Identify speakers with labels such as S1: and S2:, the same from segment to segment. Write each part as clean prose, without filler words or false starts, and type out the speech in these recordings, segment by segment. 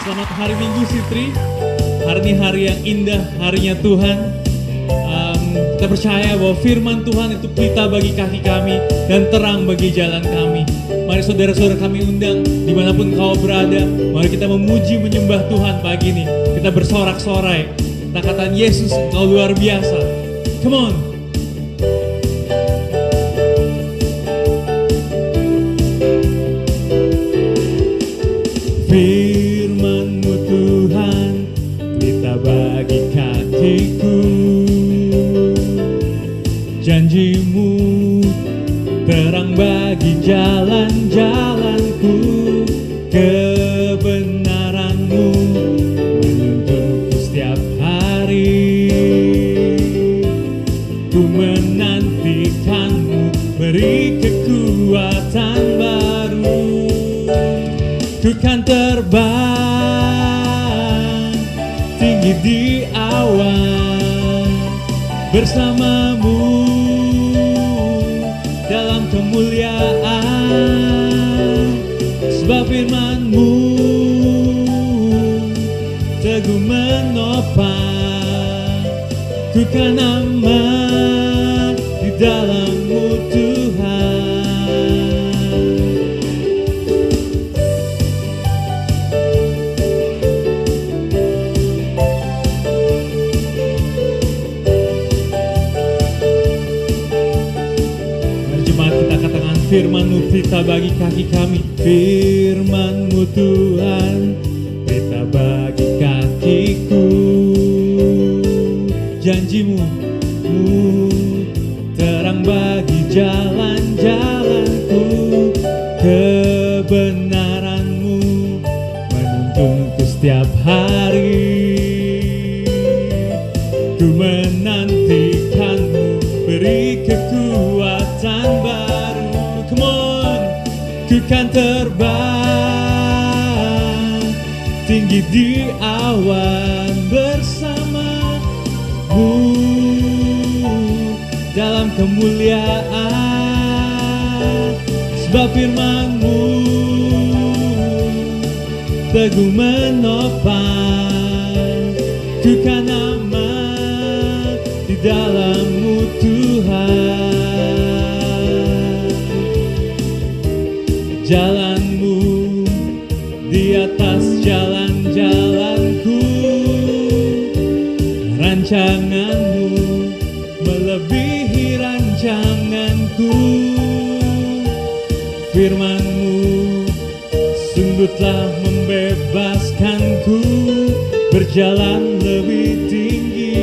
S1: Selamat hari Minggu Sitri. Hari ini hari yang indah, harinya Tuhan. Kita percaya bahwa firman Tuhan itu pelita bagi kaki kami dan terang bagi jalan kami. Mari saudara-saudara kami undang dimanapun kau berada. Mari kita memuji menyembah Tuhan pagi ini. Kita bersorak-sorai. Kita katakan Yesus engkau luar biasa. Come on. Firman-Mu Tuhan, pelita bagi kakiku. Janji-Mu terang bagi jalan-jalanku. Kebenaran-Mu menuntunku setiap hari. Ku menantikan-Mu, beri kekuatan baru. Ku kan terbang tinggi di awan bersama-Mu dalam kemuliaan. Sebab firman-Mu teguh menopang. Ku kan aman di dalam-Mu Tuhan. Firman-Mu pelita bagi kaki kami. Firman-Mu Tuhan, pelita bagi kakiku. Janji-Mu terang bagi jalan-jalanku. Kebenaran-Mu menuntunku setiap hari. Ku menantikan-Mu, beri kekuatan baru. Come on, ku kan terbang tinggi di awan bersama-Mu dalam kemuliaan. Sebab firman-Mu teguh menopang. Ku kan aman di dalam-Mu Tuhan. Jalan-Mu di atas jalan-jalanku. Rancangan-Mu melebihi rancanganku. Firman-Mu sungguh telah membebaskanku. Berjalan lebih tinggi,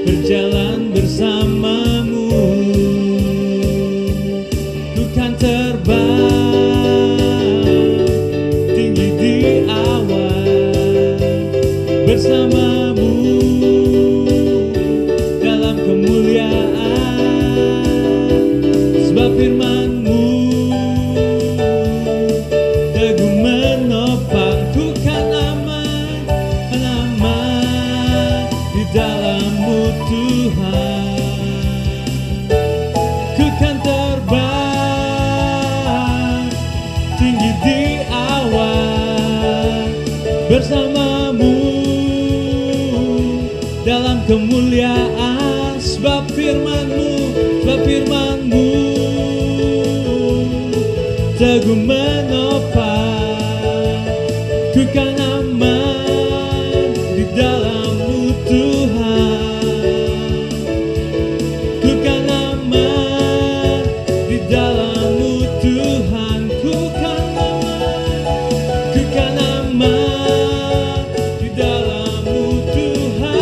S1: berjalan bersama-Mu. Ku kan terbang tinggi di awan bersama-Mu dalam kemuliaan. Sebab firman-Mu teguh menopang. Ku kan aman di dalam-Mu Tuhan. Ku kan terbang tinggi di awan bersama-Mu dalam kemuliaan. Sebab firman-Mu teguh menopang. Ku kan aman di dalam-Mu Tuhan. Ku kan aman di dalam-Mu Tuhan. Ku kan aman di dalam-Mu Tuhan.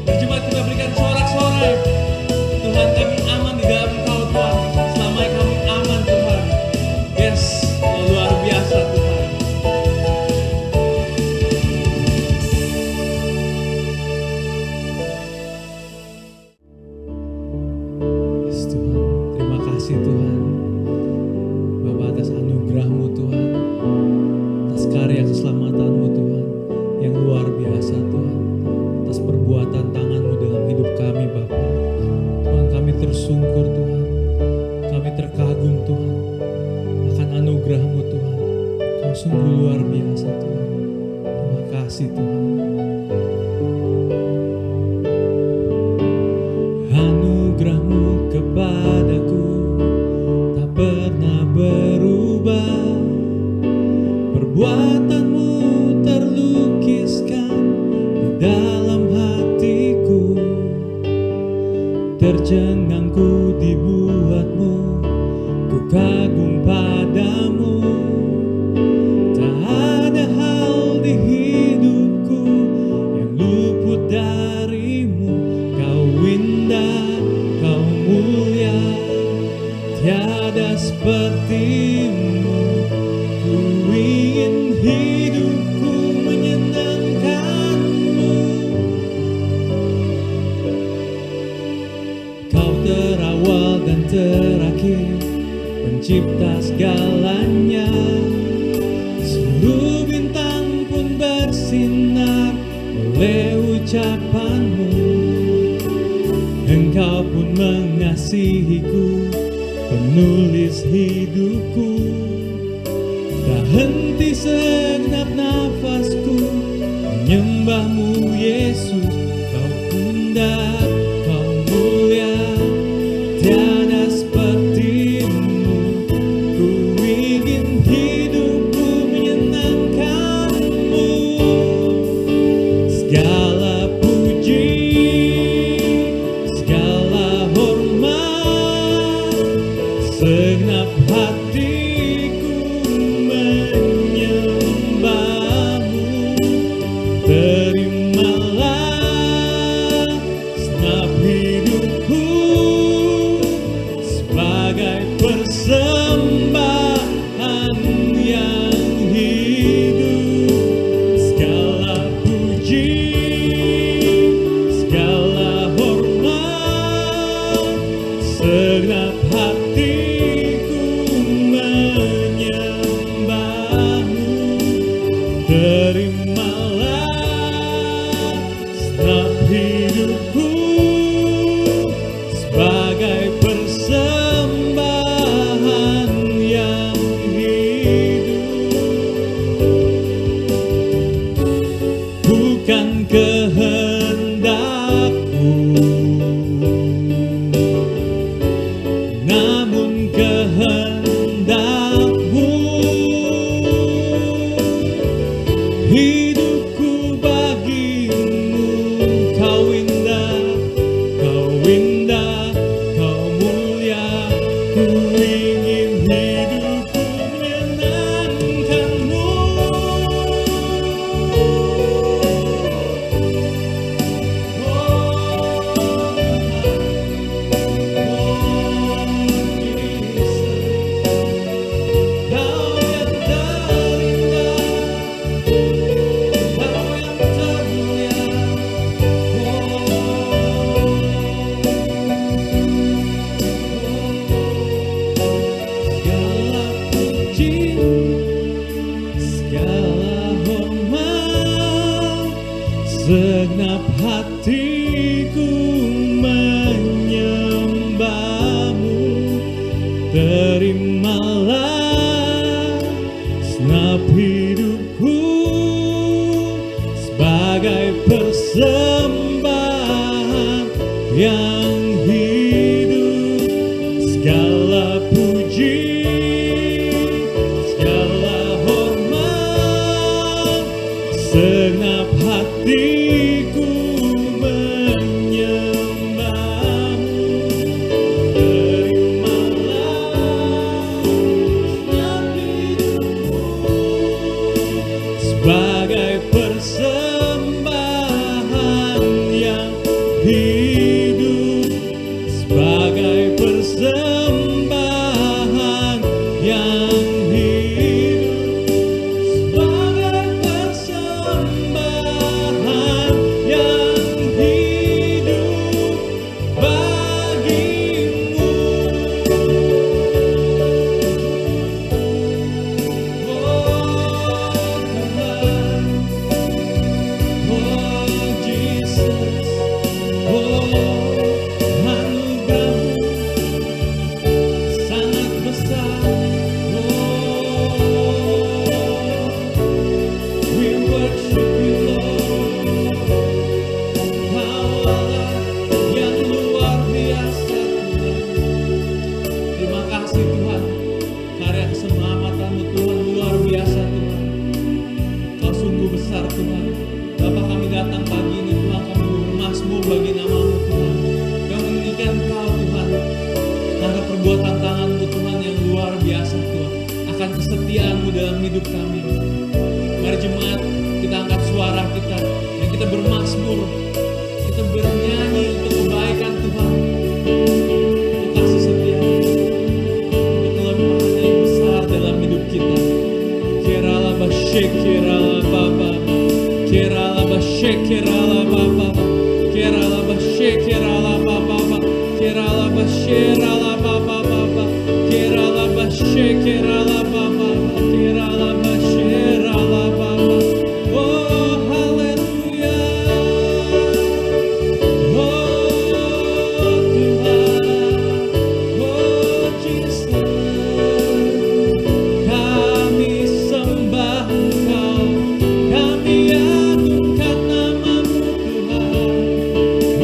S1: Berjemaat kita berikan sorak-sorai. Tuhan, kami aman di dalam Engkau Tuhan. Selamanya kami aman Tuhan. Yes, luar biasa Tuhan. Yes Tuhan, terima kasih Tuhan. Bapa atas anugerah-Mu Tuhan. Atas karya keselamatan-Mu Tuhan. Yang luar biasa Tuhan. Atas perbuatan tangan-Mu dalam hidup kami Bapa. Tuhan, kami tersungkur Tuhan. Kami terkagum Tuhan akan anugerah-Mu Tuhan. sungguh luar biasa Tuhan. Terima kasih Tuhan. Anugerah-Mu kepadaku tak pernah berubah. Perbuatan-Mu terlukiskan di dalam hatiku. Tercengangku dibuat-Mu, ku kagum padamu. Tak ada hal di hidupku yang luput darimu. Kau indah, kau mulia, tiada sepertimu. Ku ingin hidupku menyenangkanmu. Kau terawal dan terakhir, pencipta segalanya. Seluruh bintang pun bersinar oleh ucapan-Mu. Engkau pun mengasihiku, penulis hidupku. Tak henti segenap nafasku menyembah-Mu Yesus. Kau indah, kau mulia, tiada sepertimu. Ku ingin hidupku menyenangkan-Mu. Segala puji, segala hormat, segenap hatiku menyembah-Mu. Terimalah segenap hidupku sebagai persembahan yang hidup. Segala puji, segala hormat, segenap hatiku menyembah-Mu. Terimalah segenap hidupku sebagai persembahan yang hidup. Bukan kehendakku, namun kehendak-Mu. Hidupku bagi-Mu. Kau indah, kau indah, kau mulia. Ku ingin hidupku menyenangkan-Mu. Segenap hatiku menyembah-Mu. Terimalah segenap hidupku sebagai persembahan yang hidup. Segala puji, segala hormat, segenap hatiku menyembah-Mu. Terimalah segenap hidupku akan kesetiaan-Mu dalam hidup kami. Mari jemaat, kita angkat suara kita dan kita bermazmur, kita bernyanyi untuk kebaikan Tuhan, untuk kasih setia, untuk kelemahan yang besar dalam hidup kita. Kerala basyek, kerala baba, kerala basyek, kerala baba, kerala basyek, kerala baba, kerala basyek, kerala baba, kerala basyek, kerala baba, kerala basyek, kerala baba. Oh haleluya, oh Tuhan, oh Jesus, kami sembah Engkau, kami agungkan nama-Mu Tuhan.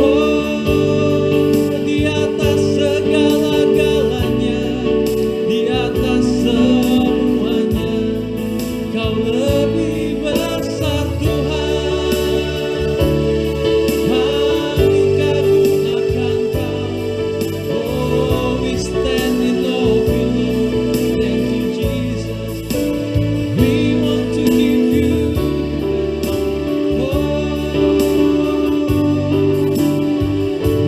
S1: Oh di atas segala-galanya, di atas semuanya, Kau lebih besar Tuhan. Kami kagum akan Kau. Oh we stand in awe of You, Lord. Thank You Jesus. We want to give You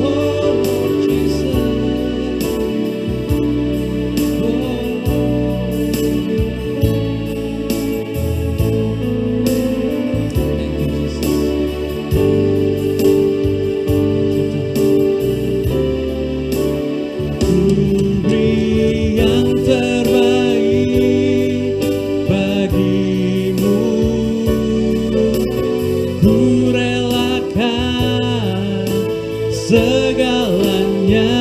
S1: Lord Jesus. Thank You Jesus. Ku beri yang terbaik bagimu, ku relakan segalanya.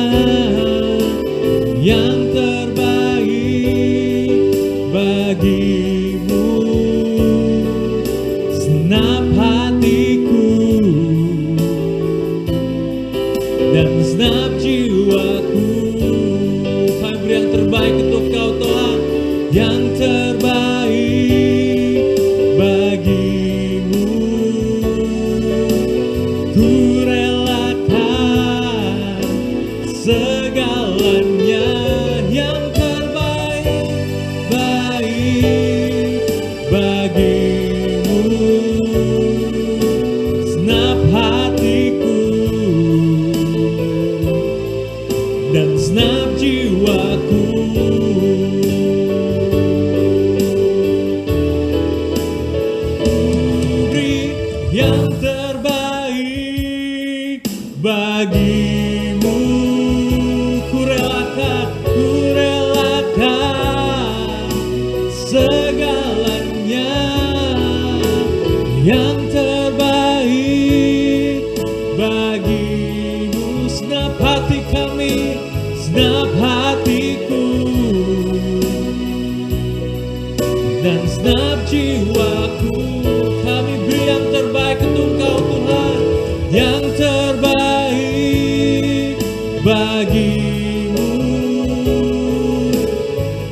S1: Yang terbaik bagimu, senap hatiku dan senap jiwaku. Kami beri yang terbaik untuk Kau Tuhan, yang terbaik bagimu. Ku relakan segalanya. Yang terbaik bagimu, senap hatiku dan senap jiwaku. Beri yang terbaik bagimu, ku relakan segalanya. Yang terbaik bagimu, senap hati kami, senap hatiku dan senap jiwaku. Kami beri yang terbaik untuk Kau Tuhan, yang terbaik bagimu.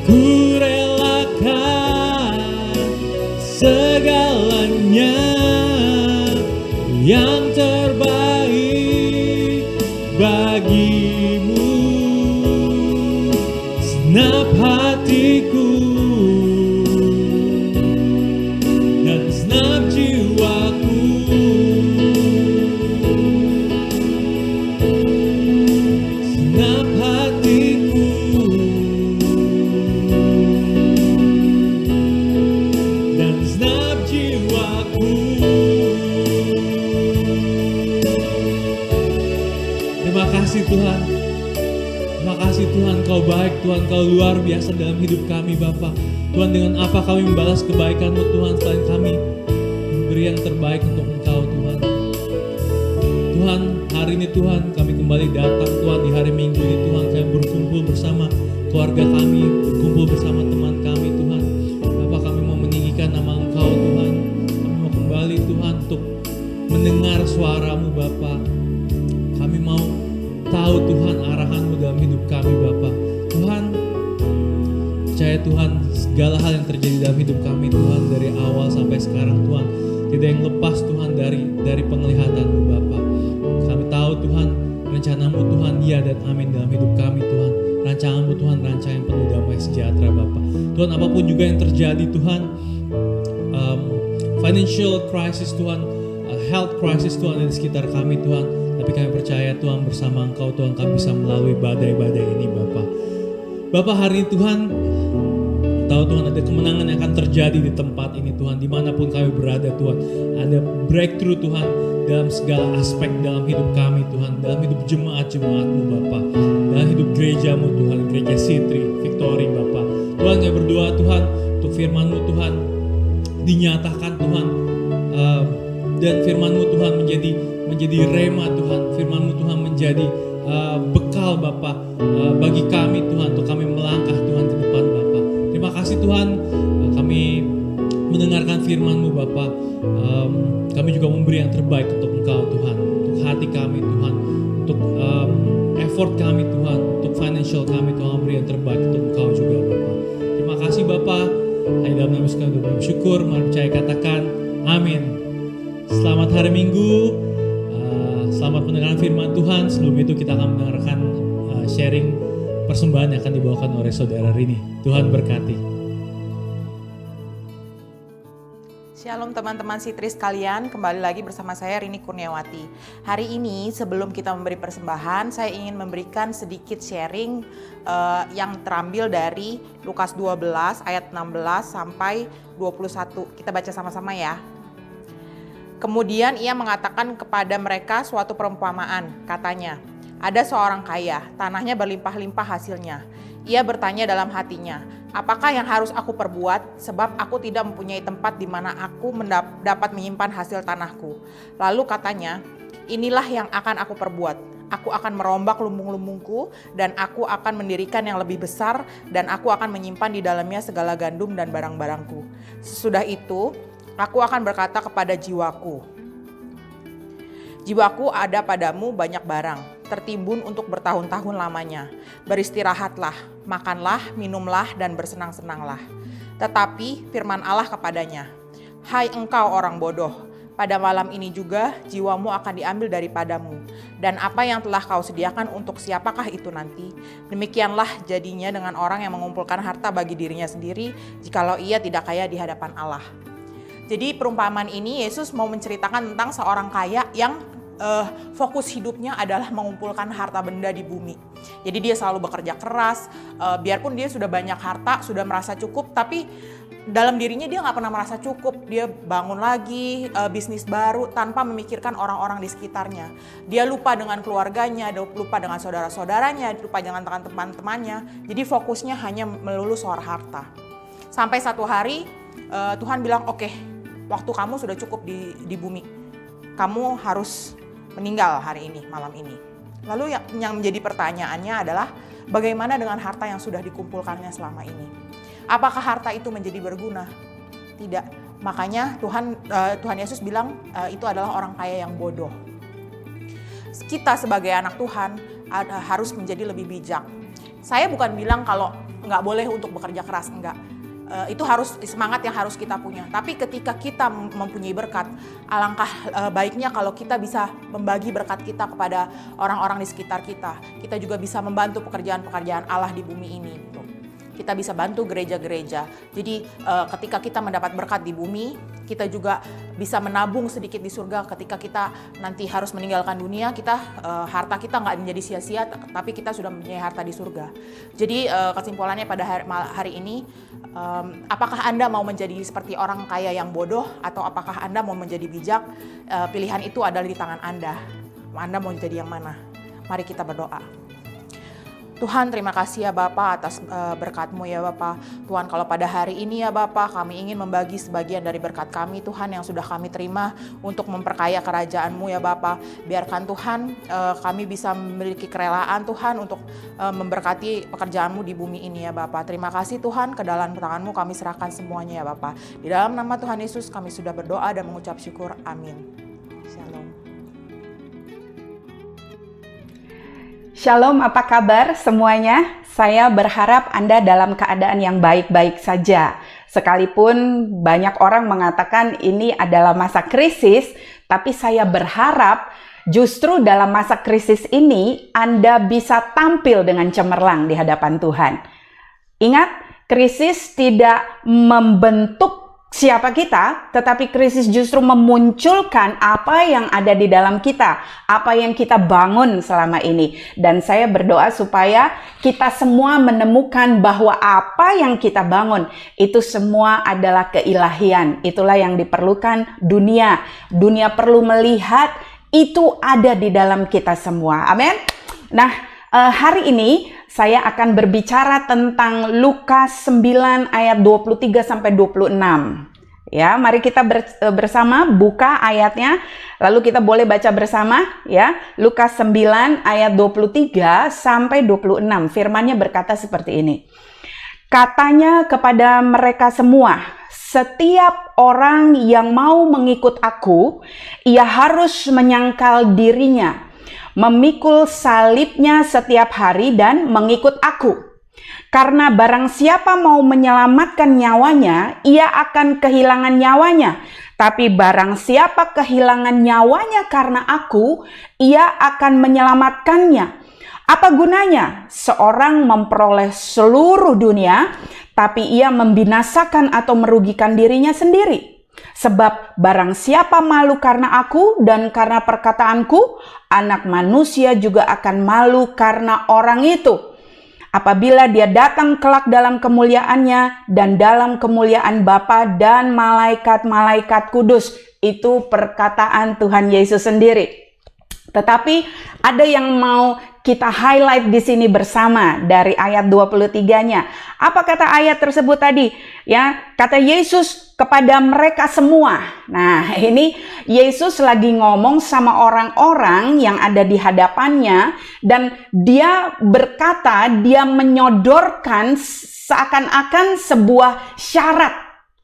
S1: Ku relakan segalanya. Yang terbaik bagimu, senap hatiku dan senap jiwaku. Senap hatiku dan senap jiwaku. Terima kasih Tuhan. Terima kasih Tuhan, Kau baik Tuhan, Kau luar biasa dalam hidup kami Bapa. Tuhan, dengan apa kami membalas kebaikan-Mu Tuhan, selain kami memberi yang terbaik untuk Engkau Tuhan. Tuhan, hari ini Tuhan kami kembali datang Tuhan di hari Minggu ini Tuhan, kami berkumpul bersama keluarga kami, berkumpul bersama teman kami Tuhan. Bapa, kami mau meninggikan nama Engkau Tuhan. Kami mau kembali Tuhan untuk mendengar suara-Mu Bapa. Kami mau tahu Tuhan arahan-Mu dalam hidup kami Bapa. Tuhan, percaya Tuhan segala hal yang terjadi dalam hidup kami Tuhan, dari awal sampai sekarang Tuhan, tidak yang lepas Tuhan dari penglihatan-Mu Bapa. Kami tahu Tuhan rencana-Mu Tuhan ya dan amin dalam hidup kami Tuhan. Rancangan-Mu Tuhan, rancangan yang penuh damai sejahtera Bapa. Tuhan, apapun juga yang terjadi Tuhan, financial crisis Tuhan, health crisis Tuhan di sekitar kami Tuhan, tapi kami percaya Tuhan bersama Engkau Tuhan kami bisa melalui badai-badai ini Bapak hari ini Tuhan, tahu Tuhan ada kemenangan yang akan terjadi di tempat ini Tuhan, dimanapun kami berada Tuhan, ada breakthrough Tuhan dalam segala aspek dalam hidup kami Tuhan, dalam hidup jemaat-jemaat-Mu Bapa, dalam hidup gereja-Mu Tuhan, gereja Sitri, Victory Bapa. Tuhan kami berdoa Tuhan, untuk firman-Mu Tuhan dinyatakan Tuhan, dan firman-Mu Tuhan menjadi rema Tuhan, firman-Mu Tuhan menjadi bekal Bapa bagi kami Tuhan, untuk kami melangkah Tuhan ke depan Bapa. Terima kasih Tuhan, kami mendengarkan firman-Mu Bapa. Kami juga memberi yang terbaik untuk Engkau Tuhan, untuk hati kami Tuhan, untuk effort kami Tuhan, untuk financial kami Tuhan, memberi yang terbaik untuk Engkau juga Bapa. Terima kasih Bapa. Hanya dalam nama Yesus kami bersyukur, mari percaya katakan amin. Selamat hari Minggu, selamat mendengarkan firman Tuhan. Sebelum itu kita akan mendengarkan sharing persembahan yang akan dibawakan oleh saudara Rini. Tuhan berkati.
S2: Shalom teman-teman Sitri sekalian, kembali lagi bersama saya Rini Kurniawati. Hari ini sebelum kita memberi persembahan, saya ingin memberikan sedikit sharing yang terambil dari Lukas 12 ayat 16 sampai 21. Kita baca sama-sama ya. Kemudian ia mengatakan kepada mereka suatu perumpamaan, katanya, ada seorang kaya, tanahnya berlimpah-limpah hasilnya. Ia bertanya dalam hatinya, apakah yang harus aku perbuat sebab aku tidak mempunyai tempat di mana aku dapat menyimpan hasil tanahku. Lalu katanya, inilah yang akan aku perbuat. Aku akan merombak lumbung-lumbungku dan aku akan mendirikan yang lebih besar dan aku akan menyimpan di dalamnya segala gandum dan barang-barangku. Sesudah itu, aku akan berkata kepada jiwaku, jiwaku ada padamu banyak barang, tertimbun untuk bertahun-tahun lamanya. Beristirahatlah, makanlah, minumlah, dan bersenang-senanglah. Tetapi firman Allah kepadanya, hai engkau orang bodoh, pada malam ini juga jiwamu akan diambil daripadamu. Dan apa yang telah kau sediakan untuk siapakah itu nanti? Demikianlah jadinya dengan orang yang mengumpulkan harta bagi dirinya sendiri, jikalau ia tidak kaya di hadapan Allah. Jadi perumpamaan ini Yesus mau menceritakan tentang seorang kaya yang fokus hidupnya adalah mengumpulkan harta benda di bumi. Jadi dia selalu bekerja keras, biarpun dia sudah banyak harta, sudah merasa cukup, tapi dalam dirinya dia nggak pernah merasa cukup. Dia bangun lagi bisnis baru tanpa memikirkan orang-orang di sekitarnya. Dia lupa dengan keluarganya, dia lupa dengan saudara-saudaranya, lupa dengan teman-temannya. Jadi fokusnya hanya melulu soal harta. Sampai satu hari Tuhan bilang, oke, waktu kamu sudah cukup di bumi. Kamu harus meninggal hari ini, malam ini. Lalu yang menjadi pertanyaannya adalah bagaimana dengan harta yang sudah dikumpulkannya selama ini? Apakah harta itu menjadi berguna? Tidak. Makanya Tuhan Yesus bilang itu adalah orang kaya yang bodoh. Kita sebagai anak Tuhan harus menjadi lebih bijak. Saya bukan bilang kalau nggak boleh untuk bekerja keras, enggak. Itu harus semangat yang harus kita punya. Tapi ketika kita mempunyai berkat, alangkah baiknya kalau kita bisa membagi berkat kita kepada orang-orang di sekitar kita. Kita juga bisa membantu pekerjaan-pekerjaan Allah di bumi ini. Gitu. Kita bisa bantu gereja-gereja. Jadi ketika kita mendapat berkat di bumi, kita juga bisa menabung sedikit di surga. Ketika kita nanti harus meninggalkan dunia, harta kita nggak menjadi sia-sia, tapi kita sudah mempunyai harta di surga. Jadi kesimpulannya pada hari ini, apakah Anda mau menjadi seperti orang kaya yang bodoh atau apakah Anda mau menjadi bijak? Pilihan itu adalah di tangan Anda. Anda mau jadi yang mana? Mari kita berdoa. Tuhan, terima kasih ya Bapa atas berkat-Mu ya Bapa. Tuhan, kalau pada hari ini ya Bapa, kami ingin membagi sebagian dari berkat kami Tuhan yang sudah kami terima untuk memperkaya kerajaan-Mu ya Bapa. Biarkan Tuhan kami bisa memiliki kerelaan Tuhan untuk memberkati pekerjaan-Mu di bumi ini ya Bapa. Terima kasih Tuhan, ke dalam tangan-Mu kami serahkan semuanya ya Bapa. Di dalam nama Tuhan Yesus kami sudah berdoa dan mengucap syukur. Amin. Shalom.
S3: Shalom, apa kabar semuanya? Saya berharap Anda dalam keadaan yang baik-baik saja. Sekalipun banyak orang mengatakan ini adalah masa krisis, tapi saya berharap justru dalam masa krisis ini Anda bisa tampil dengan cemerlang di hadapan Tuhan. Ingat, krisis tidak membentuk siapa kita, tetapi krisis justru memunculkan apa yang ada di dalam kita, apa yang kita bangun selama ini. Dan saya berdoa supaya kita semua menemukan bahwa apa yang kita bangun itu semua adalah keilahian. Itulah yang diperlukan dunia. Dunia perlu melihat itu ada di dalam kita semua. Amin. Nah, hari ini saya akan berbicara tentang Lukas 9 ayat 23 sampai 26. Ya, mari kita bersama buka ayatnya, lalu kita boleh baca bersama ya. Lukas 9 ayat 23 sampai 26. Firman-Nya berkata seperti ini. Katanya kepada mereka semua, setiap orang yang mau mengikut aku, ia harus menyangkal dirinya, memikul salibnya setiap hari dan mengikut aku. Karena barang siapa mau menyelamatkan nyawanya, ia akan kehilangan nyawanya. Tapi barang siapa kehilangan nyawanya karena aku, ia akan menyelamatkannya. Apa gunanya seorang memperoleh seluruh dunia, tapi ia membinasakan atau merugikan dirinya sendiri? Sebab barang siapa malu karena aku dan karena perkataanku, Anak Manusia juga akan malu karena orang itu. Apabila dia datang kelak dalam kemuliaannya dan dalam kemuliaan Bapa dan malaikat-malaikat kudus. Itu perkataan Tuhan Yesus sendiri. Tetapi ada yang mau kita highlight di sini bersama dari ayat 23-nya. Apa kata ayat tersebut tadi? Ya, kata Yesus kepada mereka semua. Nah, ini Yesus lagi ngomong sama orang-orang yang ada di hadapannya dan dia berkata, dia menyodorkan seakan-akan sebuah syarat.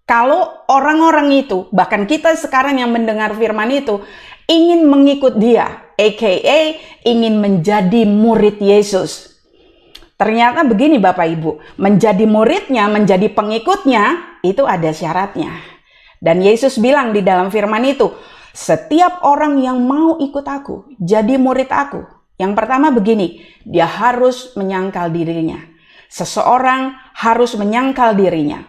S3: Kalau orang-orang itu, bahkan kita sekarang yang mendengar firman itu, ingin mengikut dia, aka ingin menjadi murid Yesus. Ternyata begini Bapak Ibu, menjadi muridnya, menjadi pengikutnya, itu ada syaratnya. Dan Yesus bilang di dalam firman itu, setiap orang yang mau ikut aku, jadi murid aku. Yang pertama begini, dia harus menyangkal dirinya. Seseorang harus menyangkal dirinya.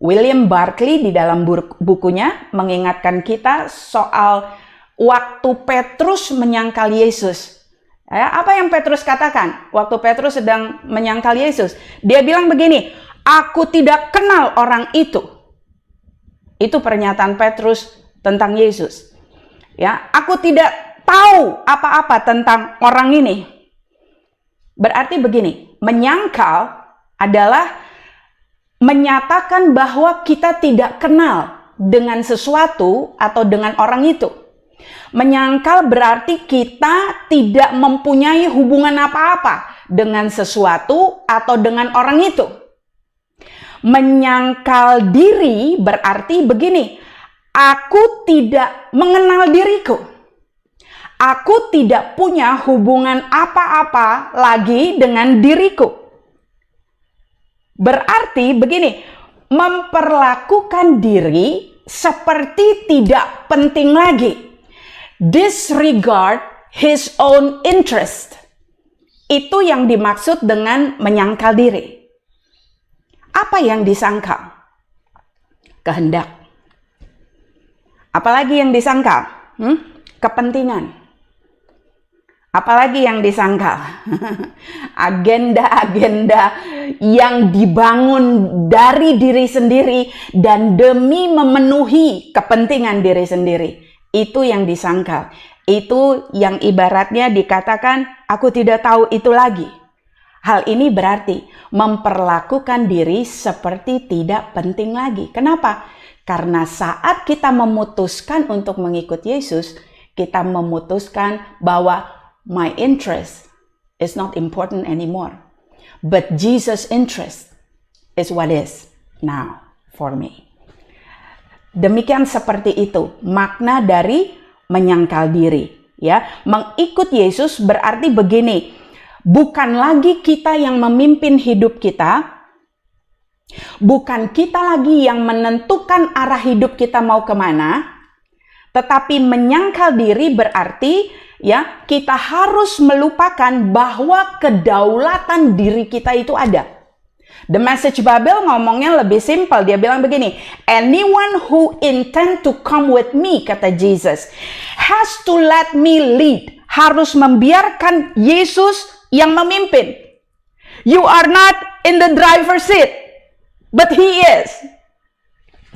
S3: William Barclay di dalam bukunya mengingatkan kita soal waktu Petrus menyangkal Yesus. Ya, apa yang Petrus katakan waktu Petrus sedang menyangkal Yesus? Dia bilang begini, aku tidak kenal orang itu. Itu pernyataan Petrus tentang Yesus. Ya, aku tidak tahu apa-apa tentang orang ini. Berarti begini, menyangkal adalah menyatakan bahwa kita tidak kenal dengan sesuatu atau dengan orang itu. Menyangkal berarti kita tidak mempunyai hubungan apa-apa dengan sesuatu atau dengan orang itu. Menyangkal diri berarti begini, aku tidak mengenal diriku. Aku tidak punya hubungan apa-apa lagi dengan diriku. Berarti begini, memperlakukan diri seperti tidak penting lagi. Disregard his own interest. Itu yang dimaksud dengan menyangkal diri. Apa yang disangkal? Kehendak. Apalagi yang disangkal? Kepentingan. Apalagi yang disangkal? Agenda-agenda yang dibangun dari diri sendiri dan demi memenuhi kepentingan diri sendiri. Itu yang disangkal. Itu yang ibaratnya dikatakan, aku tidak tahu itu lagi. Hal ini berarti memperlakukan diri seperti tidak penting lagi. Kenapa? Karena saat kita memutuskan untuk mengikut Yesus, kita memutuskan bahwa my interest is not important anymore. But Jesus' interest is what is now for me. Demikian seperti itu makna dari menyangkal diri. Ya, mengikut Yesus berarti begini, bukan lagi kita yang memimpin hidup kita, bukan kita lagi yang menentukan arah hidup kita mau kemana, tetapi menyangkal diri berarti ya kita harus melupakan bahwa kedaulatan diri kita itu ada. The Message Bible ngomongnya lebih simpel. Dia bilang begini, anyone who intend to come with me, kata Jesus, has to let me lead. Harus membiarkan Yesus yang memimpin. You are not in the driver's seat, but He is.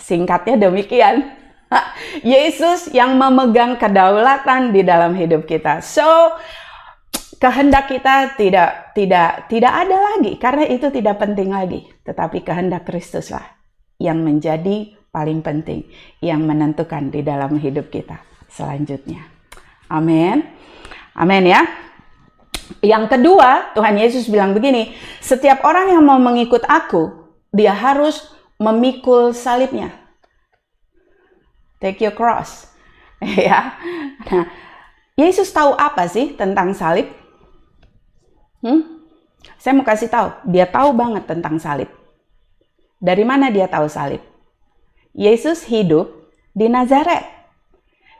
S3: Singkatnya demikian. Yesus yang memegang kedaulatan di dalam hidup kita. So, kehendak kita tidak ada lagi, karena itu tidak penting lagi. Tetapi kehendak Kristuslah yang menjadi paling penting, yang menentukan di dalam hidup kita selanjutnya. Amin. Amin ya. Yang kedua, Tuhan Yesus bilang begini, setiap orang yang mau mengikut aku, dia harus memikul salibnya. Take your cross. Ya. Nah, Yesus tahu apa sih tentang salib? Saya mau kasih tahu, dia tahu banget tentang salib. Dari mana dia tahu salib? Yesus hidup di Nazaret,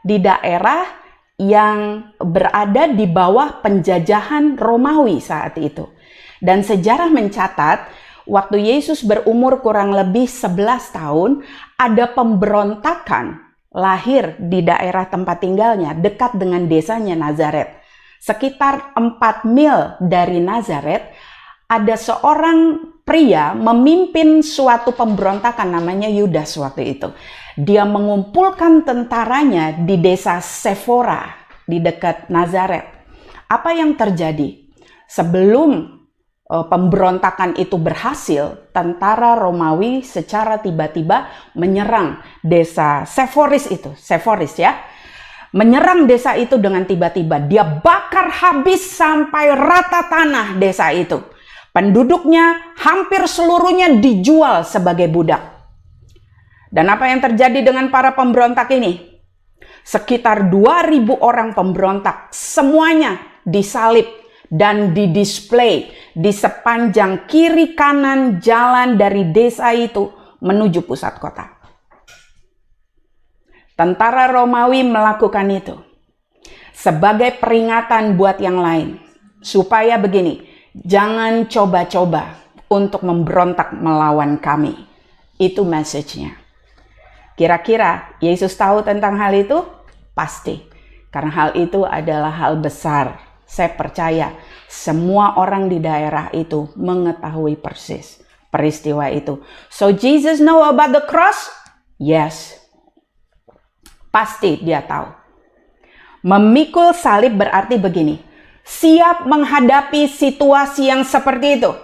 S3: di daerah yang berada di bawah penjajahan Romawi saat itu. Dan sejarah mencatat, waktu Yesus berumur kurang lebih 11 tahun, ada pemberontakan lahir di daerah tempat tinggalnya, dekat dengan desanya Nazaret. Sekitar 4 mil dari Nazaret, ada seorang pria memimpin suatu pemberontakan namanya Yudas waktu itu. Dia mengumpulkan tentaranya di desa Sephora di dekat Nazaret. Apa yang terjadi? Sebelum pemberontakan itu berhasil, tentara Romawi secara tiba-tiba menyerang desa Sephoris itu. Sephoris ya. Menyerang desa itu dengan tiba-tiba. Dia bakar habis sampai rata tanah desa itu. Penduduknya hampir seluruhnya dijual sebagai budak. Dan apa yang terjadi dengan para pemberontak ini? Sekitar 2.000 orang pemberontak, semuanya disalib dan didisplay di sepanjang kiri kanan jalan dari desa itu menuju pusat kota. Tentara Romawi melakukan itu sebagai peringatan buat yang lain. Supaya begini, jangan coba-coba untuk memberontak melawan kami. Itu message-nya. Kira-kira Yesus tahu tentang hal itu? Pasti. Karena hal itu adalah hal besar. Saya percaya semua orang di daerah itu mengetahui persis peristiwa itu. So Jesus know about the cross? Yes. Pasti dia tahu. Memikul salib berarti begini, siap menghadapi situasi yang seperti itu.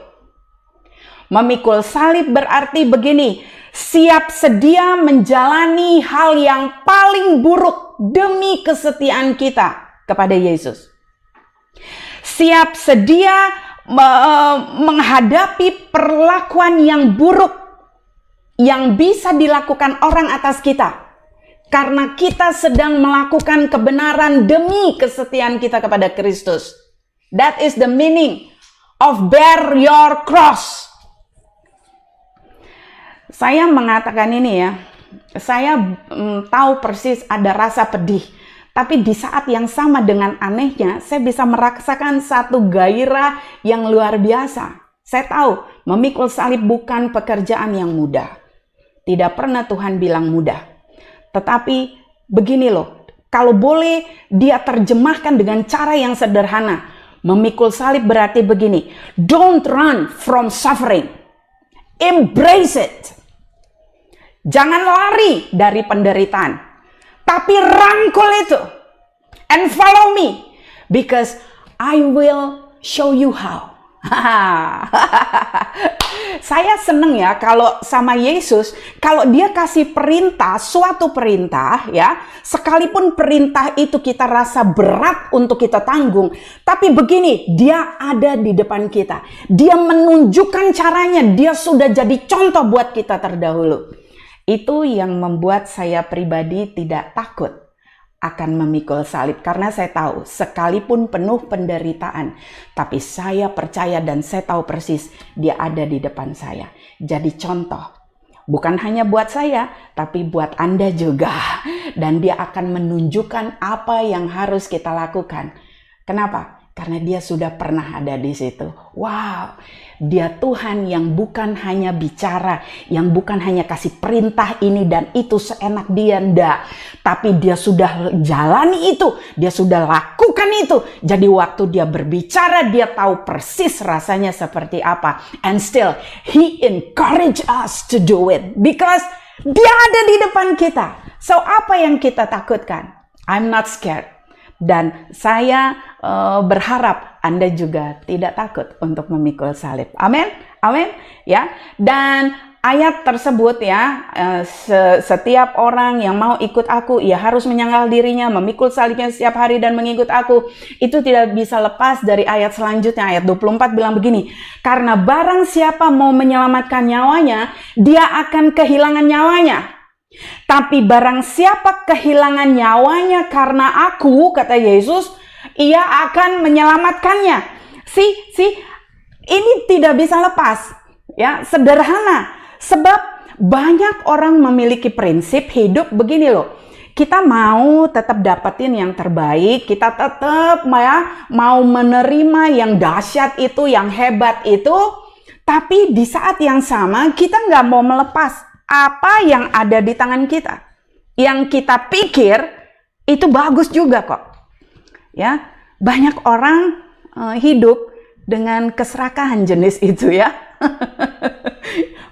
S3: Memikul salib berarti begini, siap sedia menjalani hal yang paling buruk demi kesetiaan kita kepada Yesus. Siap sedia menghadapi perlakuan yang buruk yang bisa dilakukan orang atas kita. Karena kita sedang melakukan kebenaran demi kesetiaan kita kepada Kristus. That is the meaning of bear your cross. Saya mengatakan ini ya, saya tahu persis ada rasa pedih. Tapi di saat yang sama dengan anehnya, saya bisa merasakan satu gairah yang luar biasa. Saya tahu memikul salib bukan pekerjaan yang mudah. Tidak pernah Tuhan bilang mudah. Tetapi begini loh, kalau boleh dia terjemahkan dengan cara yang sederhana. Memikul salib berarti begini, don't run from suffering, embrace it. Jangan lari dari penderitaan, tapi rangkul itu, and follow me, because I will show you how. Saya seneng ya kalau sama Yesus, kalau dia kasih perintah, suatu perintah ya, sekalipun perintah itu kita rasa berat untuk kita tanggung, tapi begini, dia ada di depan kita. Dia menunjukkan caranya, dia sudah jadi contoh buat kita terdahulu. Itu yang membuat saya pribadi tidak takut akan memikul salib, karena saya tahu sekalipun penuh penderitaan, tapi saya percaya dan saya tahu persis dia ada di depan saya. Jadi contoh, bukan hanya buat saya, tapi buat Anda juga. Dan dia akan menunjukkan apa yang harus kita lakukan. Kenapa? Karena dia sudah pernah ada di situ. Wow, dia Tuhan yang bukan hanya bicara, yang bukan hanya kasih perintah ini dan itu seenak dia, enggak. Tapi dia sudah jalani itu, dia sudah lakukan itu. Jadi waktu dia berbicara, dia tahu persis rasanya seperti apa. And still, he encourage us to do it. Because dia ada di depan kita. So apa yang kita takutkan? I'm not scared. Dan saya berharap Anda juga tidak takut untuk memikul salib. Amin, amin. Ya, dan ayat tersebut ya, setiap orang yang mau ikut aku, ia harus menyangkal dirinya, memikul salibnya setiap hari dan mengikut aku. Itu tidak bisa lepas dari ayat selanjutnya, ayat 24 bilang begini, karena barang siapa mau menyelamatkan nyawanya, dia akan kehilangan nyawanya. Tapi barang siapa kehilangan nyawanya karena aku, kata Yesus, ia akan menyelamatkannya. Ini tidak bisa lepas. Ya, sederhana. Sebab banyak orang memiliki prinsip hidup begini loh. Kita mau tetap dapetin yang terbaik, kita tetap mau menerima yang dahsyat itu, yang hebat itu, tapi di saat yang sama kita nggak mau melepas apa yang ada di tangan kita. Yang kita pikir itu bagus juga kok. Ya, banyak orang hidup dengan keserakahan jenis itu ya.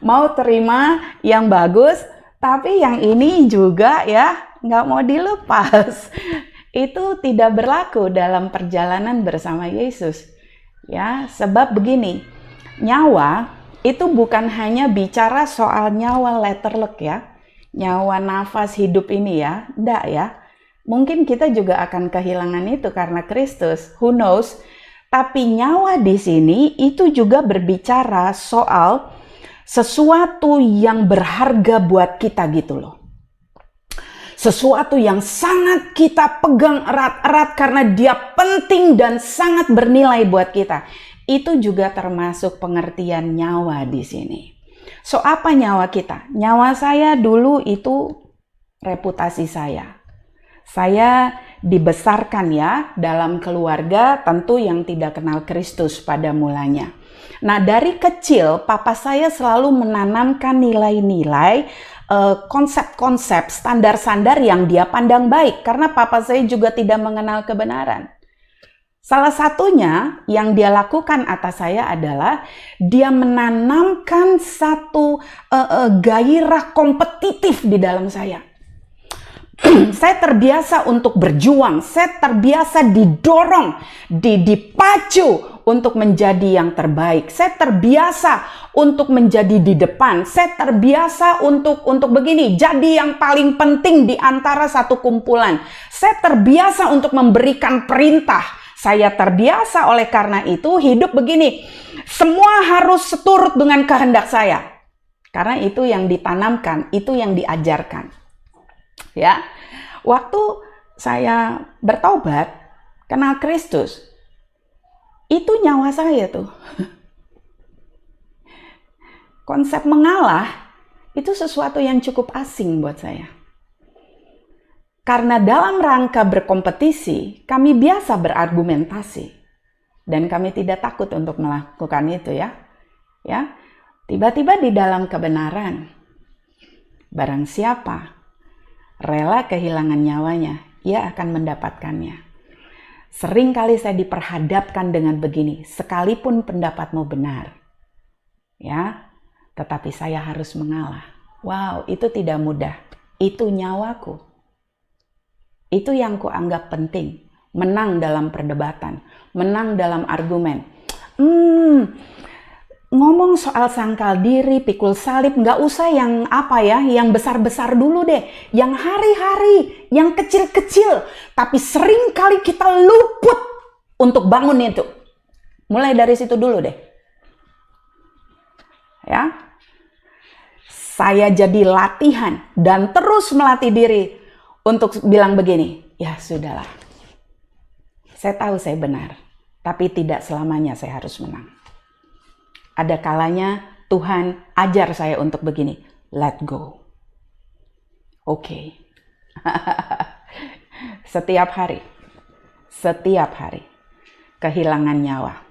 S3: Mau terima yang bagus, tapi yang ini juga ya nggak mau dilepas. Itu tidak berlaku dalam perjalanan bersama Yesus. Ya, sebab begini, nyawa itu bukan hanya bicara soal nyawa letterlek ya, nyawa nafas hidup ini ya, enggak ya. Mungkin kita juga akan kehilangan itu karena Kristus, who knows. Tapi nyawa di sini itu juga berbicara soal sesuatu yang berharga buat kita gitu loh. Sesuatu yang sangat kita pegang erat-erat karena dia penting dan sangat bernilai buat kita. Itu juga termasuk pengertian nyawa di sini. So, apa nyawa kita? Nyawa saya dulu itu reputasi saya. Saya dibesarkan ya dalam keluarga tentu yang tidak kenal Kristus pada mulanya. Nah, dari kecil papa saya selalu menanamkan nilai-nilai, konsep-konsep, standar-standar yang dia pandang baik. Karena papa saya juga tidak mengenal kebenaran. Salah satunya yang dia lakukan atas saya adalah dia menanamkan satu gairah kompetitif di dalam saya. Saya terbiasa untuk berjuang, saya terbiasa didorong, dipacu untuk menjadi yang terbaik. Saya terbiasa untuk menjadi di depan. Saya terbiasa untuk begini, jadi yang paling penting di antara satu kumpulan. Saya terbiasa untuk memberikan perintah. Saya terbiasa oleh karena itu hidup begini. Semua harus seturut dengan kehendak saya. Karena itu yang ditanamkan, itu yang diajarkan. Ya. Waktu saya bertobat, kenal Kristus, itu nyawa saya tuh. Konsep mengalah itu sesuatu yang cukup asing buat saya. Karena dalam rangka berkompetisi, kami biasa berargumentasi. Dan kami tidak takut untuk melakukan itu ya. Ya, tiba-tiba di dalam kebenaran, barang siapa rela kehilangan nyawanya, ia akan mendapatkannya. Sering kali saya diperhadapkan dengan begini, sekalipun pendapatmu benar, ya, tetapi saya harus mengalah. Wow, itu tidak mudah. Itu nyawaku. Itu yang kuanggap penting. Menang dalam perdebatan, menang dalam argumen. Ngomong soal sangkal diri, pikul salib, nggak usah yang yang besar-besar dulu deh. Yang hari-hari, yang kecil-kecil. Tapi sering kali kita luput untuk bangun itu. Mulai dari situ dulu deh. Ya. Saya jadi latihan dan terus melatih diri untuk bilang begini, ya sudahlah. Saya tahu saya benar, tapi tidak selamanya saya harus menang. Ada kalanya Tuhan ajar saya untuk begini, let go. Oke. Setiap hari. kehilangan nyawa.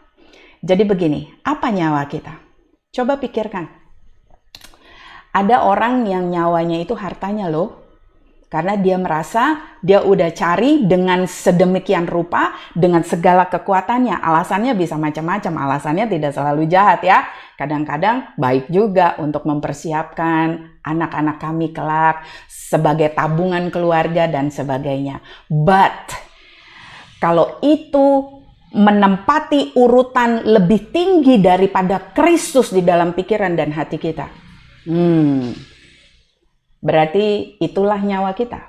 S3: Jadi begini, apa nyawa kita? Coba pikirkan. Ada orang yang nyawanya itu hartanya loh. Karena dia merasa dia udah cari dengan sedemikian rupa, dengan segala kekuatannya. Alasannya bisa macam-macam, alasannya tidak selalu jahat ya. Kadang-kadang baik juga untuk mempersiapkan anak-anak kami kelak sebagai tabungan keluarga dan sebagainya. But, kalau itu menempati urutan lebih tinggi daripada Kristus di dalam pikiran dan hati kita, berarti itulah nyawa kita,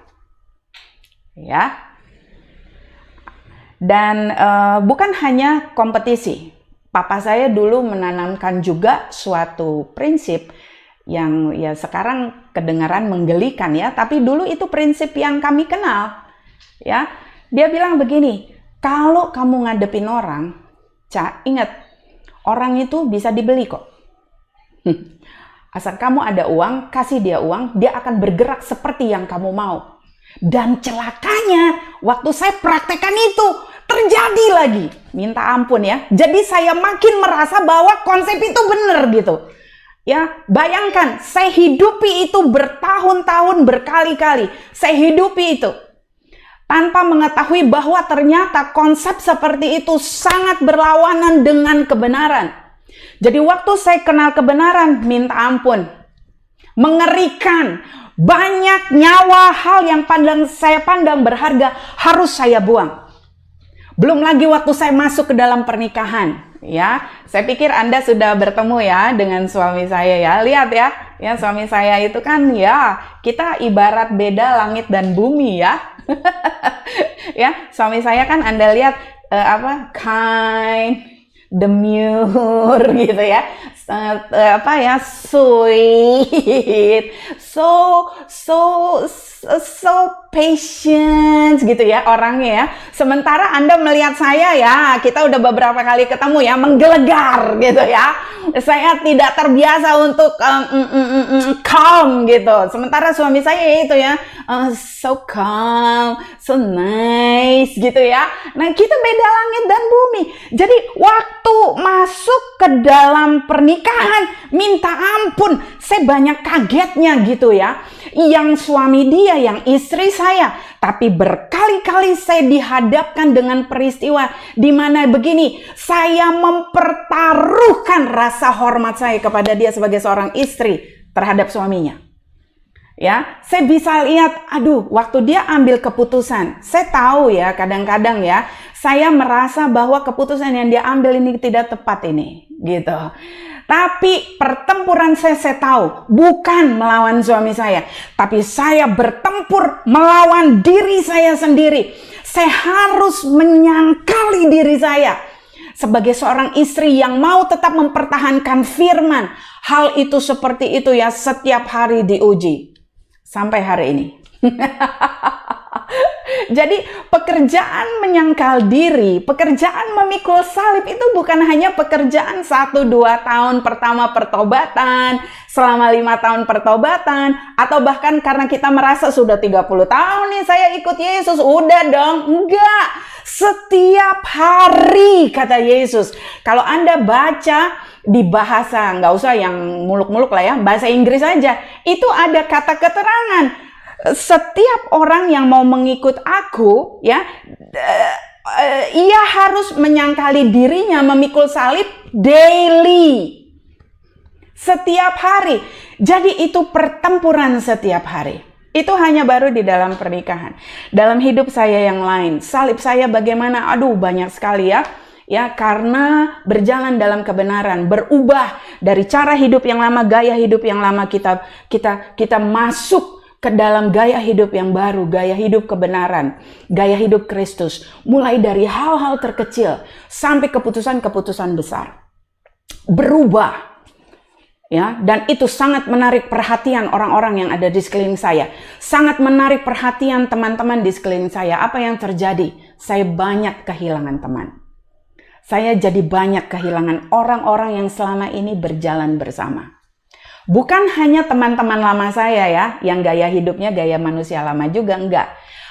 S3: ya. Dan bukan hanya kompetisi. Papa saya dulu menanamkan juga suatu prinsip yang ya sekarang kedengaran menggelikan ya, tapi dulu itu prinsip yang kami kenal, ya. Dia bilang begini, kalau kamu ngadepin orang, Ca, ingat, orang itu bisa dibeli kok. Asal kamu ada uang, kasih dia uang, dia akan bergerak seperti yang kamu mau. Dan celakanya, waktu saya praktekkan itu, terjadi lagi. Minta ampun ya. Jadi saya makin merasa bahwa konsep itu benar gitu. Ya, bayangkan, saya hidupi itu bertahun-tahun, berkali-kali. Saya hidupi itu. Tanpa mengetahui bahwa ternyata konsep seperti itu sangat berlawanan dengan kebenaran. Jadi waktu saya kenal kebenaran, minta ampun, mengerikan, banyak nyawa hal yang saya pandang berharga harus saya buang. Belum lagi waktu saya masuk ke dalam pernikahan, ya. Saya pikir Anda sudah bertemu ya dengan suami saya ya. Lihat ya suami saya itu kan ya, kita ibarat beda langit dan bumi ya. Ya, suami saya kan Anda lihat kind, demure gitu ya, sweet, so patient gitu ya orangnya ya. Sementara Anda melihat saya ya, kita udah beberapa kali ketemu ya, menggelegar gitu ya. Saya tidak terbiasa untuk calm gitu. Sementara suami saya itu ya, so calm, so nice gitu ya. Nah, kita beda langit dan bumi. Jadi waktu masuk ke dalam pernikahan, minta ampun, saya banyak kagetnya gitu ya. Yang suami dia, yang istri saya. Tapi berkali-kali saya dihadapkan dengan peristiwa di mana begini, saya mempertaruhkan rasa hormat saya kepada dia sebagai seorang istri terhadap suaminya. Ya, saya bisa lihat, waktu dia ambil keputusan, saya tahu ya, kadang-kadang ya, saya merasa bahwa keputusan yang dia ambil ini tidak tepat ini, gitu. Tapi pertempuran saya tahu bukan melawan suami saya, tapi saya bertempur melawan diri saya sendiri. Saya harus menyangkali diri saya sebagai seorang istri yang mau tetap mempertahankan firman. Hal itu seperti itu ya, setiap hari diuji sampai hari ini. Jadi pekerjaan menyangkal diri, pekerjaan memikul salib itu bukan hanya pekerjaan 1-2 tahun pertama pertobatan, selama 5 tahun pertobatan, atau bahkan karena kita merasa sudah 30 tahun nih saya ikut Yesus, udah dong. Enggak, setiap hari kata Yesus. Kalau Anda baca di bahasa, nggak usah yang muluk-muluk lah ya, bahasa Inggris aja, itu ada kata keterangan. Setiap orang yang mau mengikut aku, ya, ia harus menyangkali dirinya, memikul salib daily, setiap hari. Jadi itu pertempuran setiap hari. Itu hanya baru di dalam pernikahan. Dalam hidup saya yang lain, salib saya bagaimana? Banyak sekali ya. Ya, karena berjalan dalam kebenaran, berubah dari cara hidup yang lama, gaya hidup yang lama, kita masuk ke dalam gaya hidup yang baru, gaya hidup kebenaran, gaya hidup Kristus. Mulai dari hal-hal terkecil sampai keputusan-keputusan besar. Berubah. Ya, dan itu sangat menarik perhatian orang-orang yang ada di sekeliling saya. Sangat menarik perhatian teman-teman di sekeliling saya. Apa yang terjadi? Saya banyak kehilangan teman. Saya jadi banyak kehilangan orang-orang yang selama ini berjalan bersama. Bukan hanya teman-teman lama saya ya, yang gaya hidupnya gaya manusia lama juga, enggak.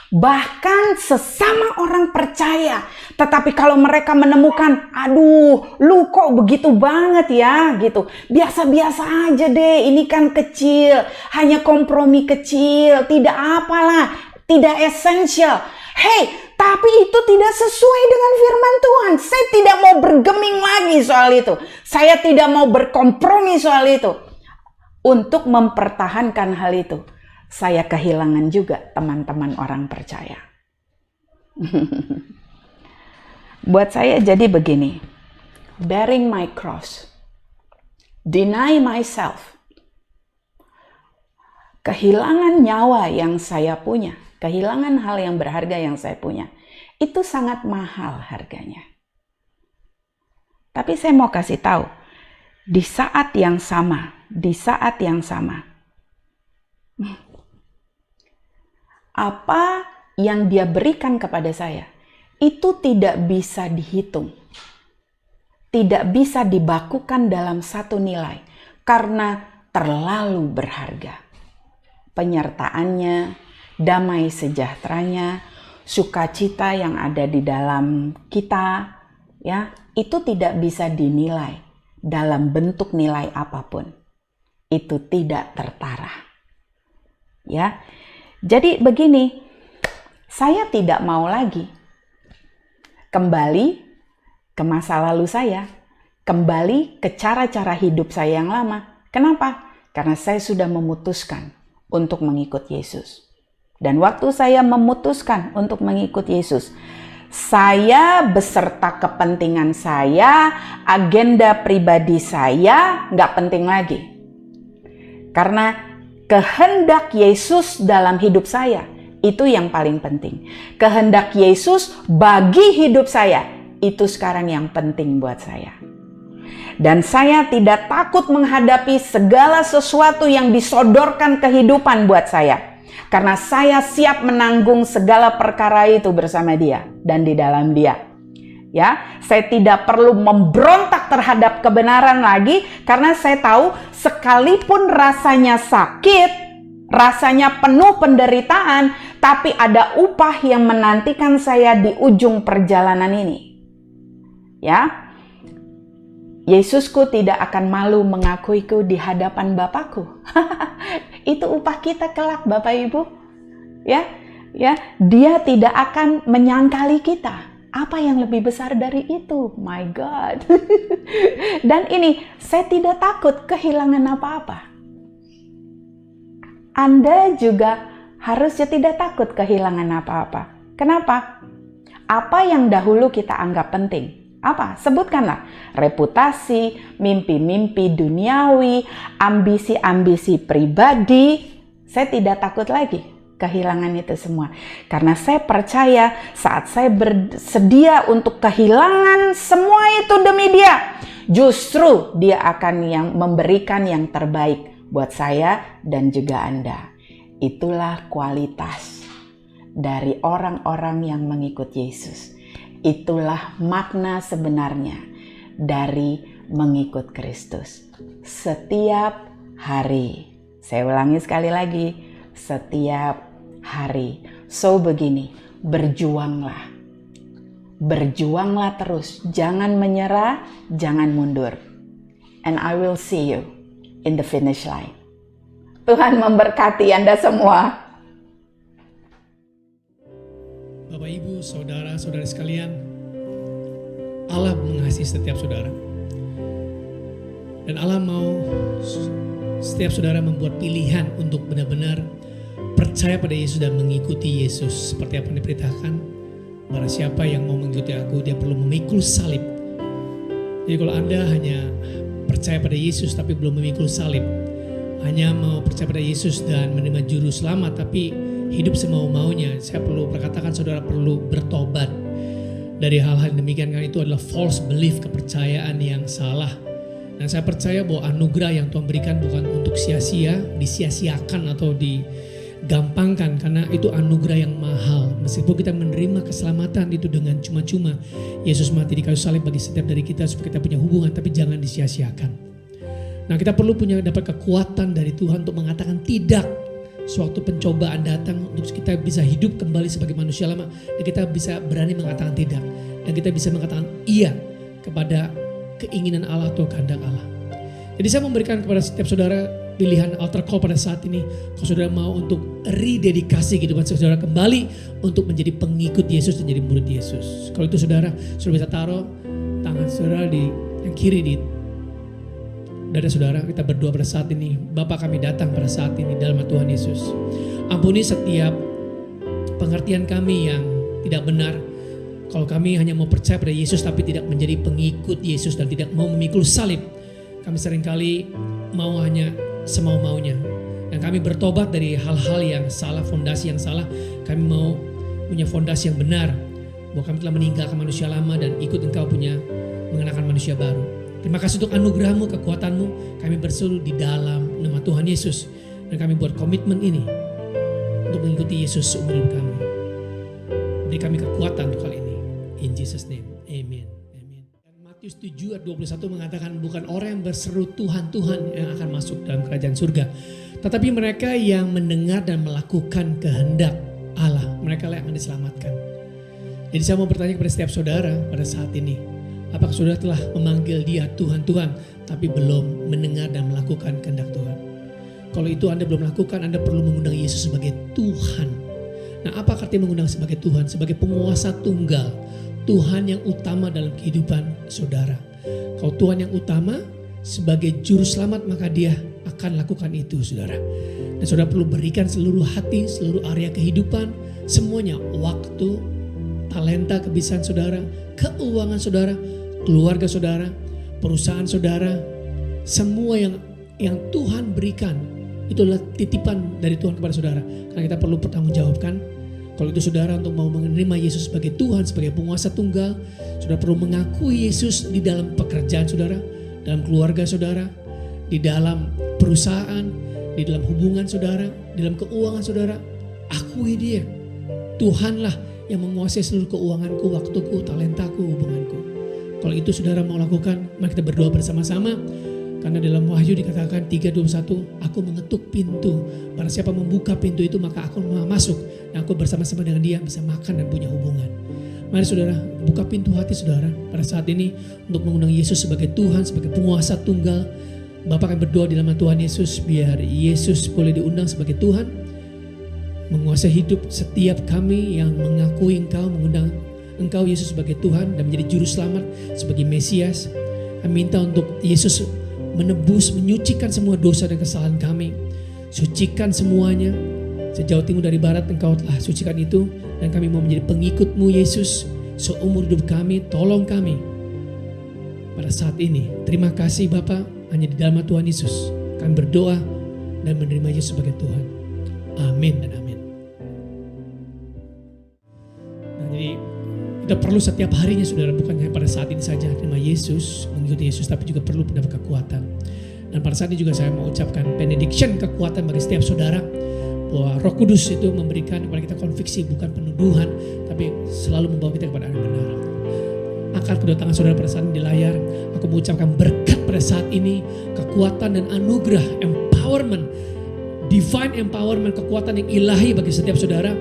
S3: bahkan sesama orang percaya. Tetapi kalau mereka menemukan, aduh, lu kok begitu banget ya gitu. Biasa-biasa aja deh, ini kan kecil, hanya kompromi kecil, tidak apalah, tidak esensial. Hey, tapi itu tidak sesuai dengan firman Tuhan. Saya tidak mau bergeming lagi soal itu. Saya tidak mau berkompromi soal itu. Untuk mempertahankan hal itu, saya kehilangan juga teman-teman orang percaya. Buat saya jadi begini, bearing my cross, deny myself, kehilangan nyawa yang saya punya, kehilangan hal yang berharga yang saya punya, itu sangat mahal harganya. Tapi saya mau kasih tahu, di saat yang sama, apa yang dia berikan kepada saya itu tidak bisa dihitung, tidak bisa dibakukan dalam satu nilai karena terlalu berharga. Penyertaannya, damai sejahteranya, sukacita yang ada di dalam kita, ya, itu tidak bisa dinilai dalam bentuk nilai apapun. Itu tidak tertara. Ya. Jadi begini, saya tidak mau lagi kembali ke masa lalu saya, kembali ke cara-cara hidup saya yang lama. Kenapa? Karena saya sudah memutuskan untuk mengikut Yesus. Dan waktu saya memutuskan untuk mengikut Yesus, saya beserta kepentingan saya, agenda pribadi saya nggak penting lagi. Karena kehendak Yesus dalam hidup saya, itu yang paling penting. Kehendak Yesus bagi hidup saya, itu sekarang yang penting buat saya. Dan saya tidak takut menghadapi segala sesuatu yang disodorkan kehidupan buat saya. Karena saya siap menanggung segala perkara itu bersama Dia dan di dalam Dia. Ya, saya tidak perlu memberontak terhadap kebenaran lagi karena saya tahu sekalipun rasanya sakit, rasanya penuh penderitaan, tapi ada upah yang menantikan saya di ujung perjalanan ini. Ya. Yesusku tidak akan malu mengakuiku di hadapan Bapakku. Itu upah kita kelak, Bapak Ibu. Ya, Dia tidak akan menyangkali kita. Apa yang lebih besar dari itu? My God. Dan ini, saya tidak takut kehilangan apa-apa. Anda juga harusnya tidak takut kehilangan apa-apa. Kenapa? Apa yang dahulu kita anggap penting? Apa? Sebutkanlah. Reputasi, mimpi-mimpi duniawi, ambisi-ambisi pribadi. Saya tidak takut lagi kehilangan itu semua. Karena saya percaya saat saya bersedia untuk kehilangan semua itu demi Dia, justru Dia akan memberikan yang terbaik buat saya dan juga Anda. Itulah kualitas dari orang-orang yang mengikut Yesus. Itulah makna sebenarnya dari mengikut Kristus. Setiap hari. Saya ulangi sekali lagi. Setiap hari. So begini, berjuanglah. Berjuanglah terus. Jangan menyerah, jangan mundur. And I will see you in the finish line. Tuhan memberkati Anda semua.
S4: Bapak, Ibu, saudara-saudari sekalian, Allah mengasihi setiap saudara. Dan Allah mau setiap saudara membuat pilihan untuk benar-benar percaya pada Yesus dan mengikuti Yesus. Seperti apa yang diperintahkan, barang siapa yang mau mengikuti aku, dia perlu memikul salib. Jadi kalau Anda hanya percaya pada Yesus tapi belum memikul salib, hanya mau percaya pada Yesus dan menerima juru selamat tapi hidup semau-maunya, saya perlu berkatakan saudara perlu bertobat dari hal-hal demikian, karena itu adalah false belief, kepercayaan yang salah. Dan saya percaya bahwa anugerah yang Tuhan berikan bukan untuk sia-sia, disia-siakan atau digampangkan, karena itu anugerah yang mahal. Meskipun kita menerima keselamatan itu dengan cuma-cuma, Yesus mati di kayu salib bagi setiap dari kita supaya kita punya hubungan, tapi jangan disia-siakan. Nah, kita perlu dapat kekuatan dari Tuhan untuk mengatakan tidak suatu pencobaan datang untuk kita bisa hidup kembali sebagai manusia lama, dan kita bisa berani mengatakan tidak, dan kita bisa mengatakan iya kepada keinginan Allah atau kehendak Allah. Jadi saya memberikan kepada setiap saudara pilihan altar call pada saat ini. Kalau saudara mau untuk rededikasi kehidupan saudara kembali untuk menjadi pengikut Yesus dan jadi murid Yesus. Kalau itu saudara bisa taruh tangan saudara di yang kiri di dada saudara. Kita berdoa pada saat ini. Bapa, kami datang pada saat ini dalam nama Tuhan Yesus. Ampuni setiap pengertian kami yang tidak benar. Kalau kami hanya mau percaya pada Yesus tapi tidak menjadi pengikut Yesus dan tidak mau memikul salib. Kami seringkali mau hanya semau-maunya. Dan kami bertobat dari hal-hal yang salah, fondasi yang salah. Kami mau punya fondasi yang benar. Bahwa kami telah meninggalkan manusia lama dan ikut Engkau mengenakan manusia baru. Terima kasih untuk anugerah-Mu, kekuatan-Mu. Kami berseru di dalam nama Tuhan Yesus. Dan kami buat komitmen ini untuk mengikuti Yesus seumur hidup kami. Beri kami kekuatan untuk hal ini. In Jesus name, amen. Matius 7 ayat 21 mengatakan bukan orang yang berseru Tuhan, Tuhan yang akan masuk dalam kerajaan surga, tetapi mereka yang mendengar dan melakukan kehendak Allah, mereka lah yang akan diselamatkan. Jadi saya mau bertanya kepada setiap saudara pada saat ini, apakah saudara telah memanggil Dia Tuhan, Tuhan, tapi belum mendengar dan melakukan kehendak Tuhan? Kalau itu Anda belum lakukan, Anda perlu mengundang Yesus sebagai Tuhan. Nah, apa artinya mengundang sebagai Tuhan? Sebagai penguasa tunggal, Tuhan yang utama dalam kehidupan saudara. Kalau Tuhan yang utama sebagai juru selamat, maka Dia akan lakukan itu, saudara. Dan saudara perlu berikan seluruh hati, seluruh area kehidupan, semuanya, waktu, talenta, kebiasaan saudara, keuangan saudara, keluarga saudara, perusahaan saudara, semua yang Tuhan berikan itu adalah titipan dari Tuhan kepada saudara. Karena kita perlu pertanggungjawabkan. Kalau itu saudara untuk mau menerima Yesus sebagai Tuhan, sebagai penguasa tunggal, saudara perlu mengakui Yesus di dalam pekerjaan saudara, dalam keluarga saudara, di dalam perusahaan, di dalam hubungan saudara, di dalam keuangan saudara. Akui Dia. Tuhanlah yang menguasai seluruh keuanganku, waktuku, talentaku, hubunganku. Kalau itu saudara mau lakukan, mari kita berdoa bersama-sama. Karena dalam Wahyu dikatakan 3:21, aku mengetuk pintu. Barang siapa membuka pintu itu maka aku masuk. Dan aku bersama-sama dengan Dia bisa makan dan punya hubungan. Mari saudara, buka pintu hati saudara pada saat ini untuk mengundang Yesus sebagai Tuhan, sebagai penguasa tunggal. Bapak akan berdoa di nama Tuhan Yesus, biar Yesus boleh diundang sebagai Tuhan, menguasai hidup setiap kami yang mengakui Engkau, mengundang Engkau Yesus sebagai Tuhan dan menjadi juru selamat, sebagai Mesias. Kami minta untuk Yesus menebus, menyucikan semua dosa dan kesalahan kami. Sucikan semuanya. Sejauh timur dari barat Engkau telah sucikan itu. Dan kami mau menjadi pengikut-Mu Yesus seumur hidup kami. Tolong kami pada saat ini. Terima kasih Bapa, hanya di dalam Tuhan Yesus kami berdoa dan menerima Yesus sebagai Tuhan. Amin dan amin. Nah, jadi kita perlu setiap harinya saudara, bukan hanya pada saat ini saja terima Yesus, mengikuti Yesus, tapi juga perlu mendapat kekuatan. Dan pada saat ini juga saya mau ucapkan benediction, kekuatan bagi setiap saudara, bahwa Roh Kudus itu memberikan kepada kita konviksi, bukan penuduhan, tapi selalu membawa kita kepada arah yang benar. Angkat kedua tangan saudara pada saat ini di layar. Aku mengucapkan berkat pada saat ini, kekuatan dan anugerah, empowerment, divine empowerment, kekuatan yang ilahi bagi setiap saudara,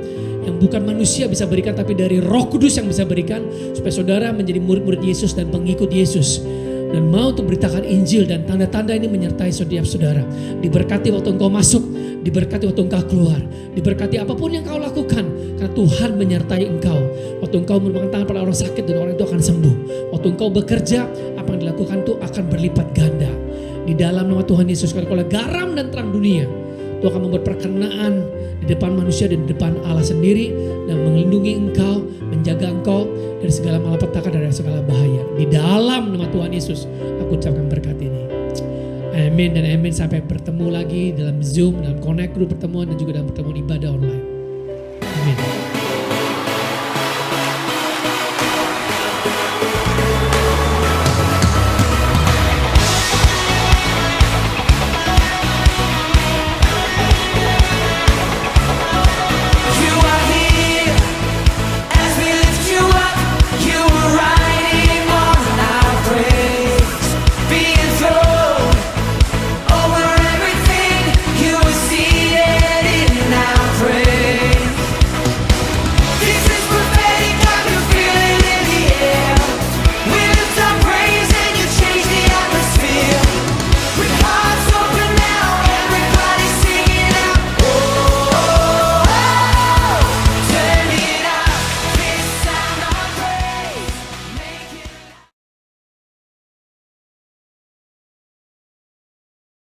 S4: yang bukan manusia bisa berikan tapi dari Roh Kudus yang bisa berikan, supaya saudara menjadi murid-murid Yesus dan pengikut Yesus dan mau untuk beritakan Injil. Dan tanda-tanda ini menyertai setiap saudara. Diberkati waktu engkau masuk, diberkati waktu engkau keluar, diberkati apapun yang kau lakukan, karena Tuhan menyertai engkau. Waktu engkau memegang tangan pada orang sakit dan orang itu akan sembuh. Waktu engkau bekerja, apa yang dilakukan itu akan berlipat ganda. Di dalam nama Tuhan Yesus, kalau garam dan terang dunia, Tuhan akan membuat perkenaan di depan manusia dan di depan Allah sendiri, dan melindungi engkau, menjaga engkau dari segala malapetaka, dari segala bahaya. Di dalam nama Tuhan Yesus aku ucapkan berkat ini. Amin dan amin. Sampai bertemu lagi dalam Zoom, dalam Connect Group pertemuan, dan juga dalam pertemuan ibadah online. Amin.